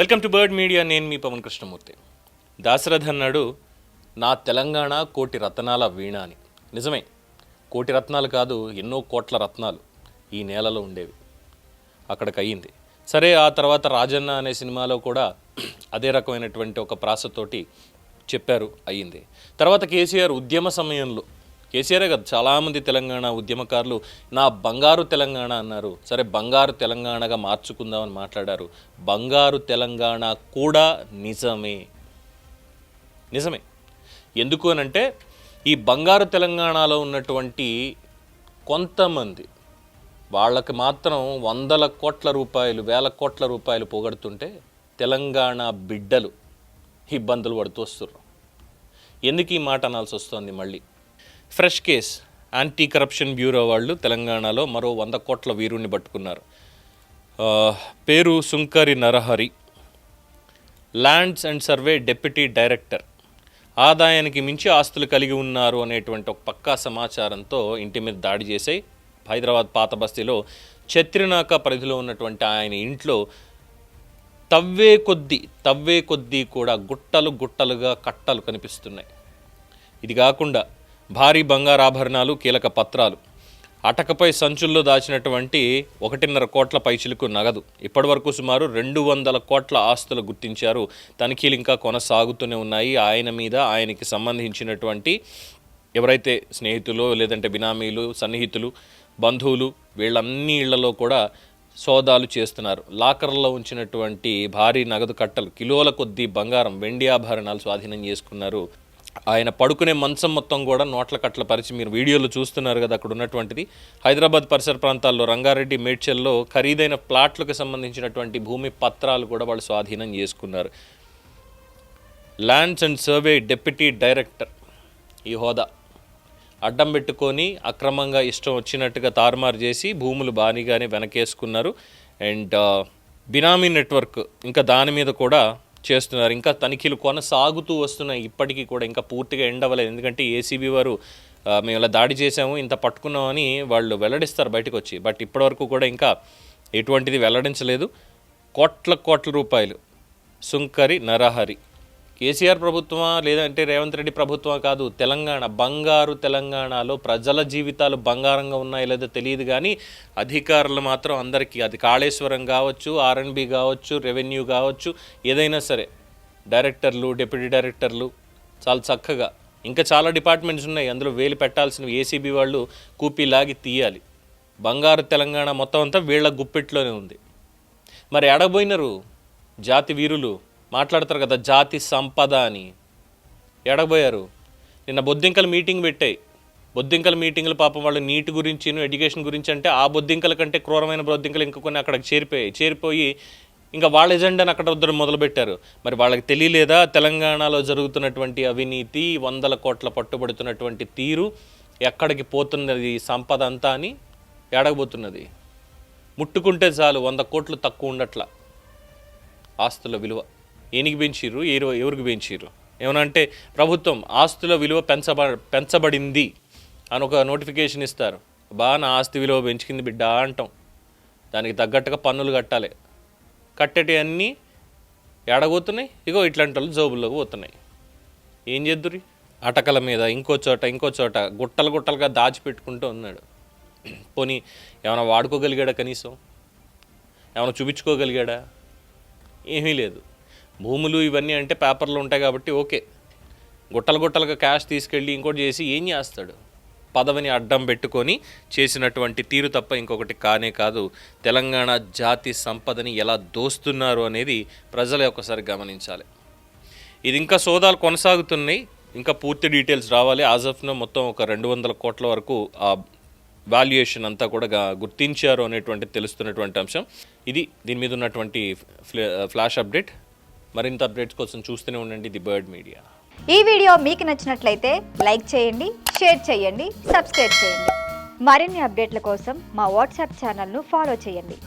Welcome to bird media. నేను మీ పవన్ కృష్ణమూర్తి. దాశరథి అన్నాడు, నా తెలంగాణ కోటి రత్నాల వీణ అని. నిజమే, కోటి రత్నాలు కాదు, ఎన్నో కోట్ల రత్నాలు ఈ నేలలో ఉండేవి. అక్కడికి అయ్యింది. సరే, ఆ తర్వాత రాజన్న అనే సినిమాలో కూడా అదే రకమైనటువంటి ఒక ప్రాసతోటి చెప్పారు, అయ్యింది. తర్వాత కేసీఆర్ ఉద్యమ సమయంలో, కేసీఆరే కదా, చాలామంది తెలంగాణ ఉద్యమకారులు నా బంగారు తెలంగాణ అన్నారు. సరే, బంగారు తెలంగాణగా మార్చుకుందామని మాట్లాడారు. బంగారు తెలంగాణ కూడా నిజమే. ఎందుకు అనంటే, ఈ బంగారు తెలంగాణలో ఉన్నటువంటి కొంతమంది వాళ్ళకి మాత్రం వందల కోట్ల రూపాయలు, వేల కోట్ల రూపాయలు పోగొడుతుంటే తెలంగాణ బిడ్డలు ఇబ్బందులు పడుతూ వస్తున్నారు. ఎందుకు ఈ మాట అనాల్సి వస్తుంది? మళ్ళీ fresh case, anti corruption bureau వాళ్ళు తెలంగాణలో మరో 100 కోట్ల వీరుణ్ణి పట్టుకున్నారు. పేరు సుంకరి Narahari, lands and survey deputy director. ఆదాయానికి మించి ఆస్తులు కలిగి ఉన్నారు అనేటువంటి ఒక పక్కా సమాచారంతో ఇంటి మీద దాడి చేశాయి. హైదరాబాద్ పాత బస్తీలో ఛత్రినాక పరిధిలో ఉన్నటువంటి ఆయన ఇంట్లో తవ్వే కొద్దీ కూడా గుట్టలు గుట్టలుగా కట్టలు కనిపిస్తున్నాయి. ఇది కాకుండా భారీ బంగారాభరణాలు, కీలక పత్రాలు, అటకపై సంచుల్లో దాచినటువంటి 1.5 కోట్ల పైచిలకు నగదు, ఇప్పటివరకు సుమారు 200 కోట్ల ఆస్తులు గుర్తించారు. తనిఖీలు ఇంకా కొనసాగుతూనే ఉన్నాయి. ఆయన మీద, ఆయనకి సంబంధించినటువంటి ఎవరైతే స్నేహితులు, లేదంటే బినామీలు, సన్నిహితులు, బంధువులు, వీళ్ళన్ని ఇళ్లలో కూడా సోదాలు చేస్తున్నారు. లాకర్లో ఉంచినటువంటి భారీ నగదు కట్టలు, కిలోల కొద్దీ బంగారం, వెండి ఆభరణాలు స్వాధీనం చేసుకున్నారు. ఆయన పడుకునే మంచం మొత్తం కూడా నోట్ల కట్టల పరిచి మీరు వీడియోలో చూస్తున్నారు కదా, అక్కడ ఉన్నటువంటిది. హైదరాబాద్ పరిసర ప్రాంతాల్లో, రంగారెడ్డి, మేడ్చల్లో ఖరీదైన ప్లాట్లకు సంబంధించినటువంటి భూమి పత్రాలు కూడా వాళ్ళు స్వాధీనం చేసుకున్నారు. Lands and survey deputy director ఈ హోదా అడ్డం పెట్టుకొని అక్రమంగా ఇష్టం వచ్చినట్టుగా తారుమారు చేసి భూములు బానిగానే వెనకేసుకున్నారు. అండ్ బినామీ నెట్వర్క్ ఇంకా దాని మీద కూడా చేస్తున్నారు. ఇంకా తనిఖీలు కొనసాగుతూ వస్తున్నాయి. ఇప్పటికీ కూడా ఇంకా పూర్తిగా ఎండ్ అవ్వలేదు. ఎందుకంటే ఏసీబీ వారు మేము ఇలా దాడి చేసాము, ఇంత పట్టుకున్నామని వాళ్ళు వెల్లడిస్తారు బయటకు వచ్చి. బట్ ఇప్పటివరకు కూడా ఇంకా ఎటువంటిది వెల్లడించలేదు. కోట్ల రూపాయలు సుంకరి నరహరి. కేసీఆర్ ప్రభుత్వమా లేదంటే రేవంత్ రెడ్డి ప్రభుత్వమా కాదు, తెలంగాణ, బంగారు తెలంగాణలో ప్రజల జీవితాలు బంగారంగా ఉన్నాయో లేదో తెలియదు కానీ అధికారులు మాత్రం అందరికీ, అది కాళేశ్వరం కావచ్చు, ఆర్ఎండ్బి కావచ్చు, రెవెన్యూ కావచ్చు, ఏదైనా సరే, డైరెక్టర్లు, డిప్యూటీ డైరెక్టర్లు చాలా చక్కగా, ఇంకా చాలా డిపార్ట్మెంట్స్ ఉన్నాయి, అందులో వేలు పెట్టాల్సినవి ఏసీబీ వాళ్ళు కూపీ లాగి తీయాలి. బంగారు తెలంగాణ మొత్తం అంతా వీళ్ళ గుప్పెట్లోనే ఉంది. మరి ఎడబోయినరు జాతి వీరులు? మాట్లాడతారు కదా జాతి సంపద అని, ఎడబోయారు? నిన్న బొద్దింకల మీటింగ్ పెట్టాయి. బొద్దింకల మీటింగ్లు పాపం వాళ్ళు నీటి గురించి, ఎడ్యుకేషన్ గురించి అంటే ఆ బొద్దింకల కంటే క్రూరమైన బొద్దింకలు ఇంకా కొన్ని అక్కడికి చేరిపోయి ఇంకా వాళ్ళ ఎజెండాని అక్కడ వద్దరు మొదలుపెట్టారు. మరి వాళ్ళకి తెలియలేదా తెలంగాణలో జరుగుతున్నటువంటి అవినీతి, 100 కోట్ల పట్టుబడుతున్నటువంటి తీరు, ఎక్కడికి పోతున్నది సంపద అంతా అని? ఎడగబోతున్నది ముట్టుకుంటే చాలు 100 కోట్లు తక్కువ ఉండట్ల ఆస్తుల విలువ. ఏనికి పెంచిర్రు? ఎవరికి పెంచిర్రు? ఏమన్నా అంటే ప్రభుత్వం ఆస్తుల విలువ పెంచబడింది అని ఒక నోటిఫికేషన్ ఇస్తారు. బాగా నా ఆస్తి విలువ పెంచుకుంది బిడ్డ అంటాం. దానికి తగ్గట్టుగా పన్నులు కట్టాలి. కట్టేటి అన్నీ ఎడగోతున్నాయి. ఇగో ఇట్లాంటి వాళ్ళు జోబుల్లోకి పోతున్నాయి. ఏం చేద్దురి? అటకల మీద ఇంకో చోట గుట్టలుగా దాచిపెట్టుకుంటూ ఉన్నాడు. పోనీ ఏమైనా వాడుకోగలిగాడా? కనీసం ఏమైనా చూపించుకోగలిగాడా? ఏమీ లేదు. భూములు ఇవన్నీ అంటే పేపర్లు ఉంటాయి కాబట్టి ఓకే. గుట్టలుగా క్యాష్ తీసుకెళ్ళి ఇంకోటి చేసి ఏం చేస్తాడు? పదవిని అడ్డం పెట్టుకొని చేసినటువంటి తీరు తప్ప ఇంకొకటి కానే కాదు. తెలంగాణ జాతి సంపదని ఎలా దోస్తున్నారు అనేది ప్రజలే ఒకసారి గమనించాలి. ఇది ఇంకా సోదాలు కొనసాగుతున్నాయి. ఇంకా పూర్తి డీటెయిల్స్ రావాలి. యాజ్ ఆఫ్ నో మొత్తం ఒక 200 కోట్ల వరకు ఆ వాల్యుయేషన్ అంతా కూడా గుర్తించారు అనేటువంటి తెలుస్తున్నటువంటి అంశం. ఇది దీని మీద ఉన్నటువంటి ఫ్లాష్ అప్డేట్. మరింత అప్డేట్స్ కోసం చూస్తూనే ఉండండి ది బర్డ్ మీడియా. ఈ వీడియో మీకు నచ్చినట్లయితే లైక్ చేయండి, షేర్ చేయండి, సబ్స్క్రైబ్ చేయండి. మరిన్ని అప్డేట్ల కోసం మా వాట్సాప్ ఛానల్ను ఫాలో చేయండి.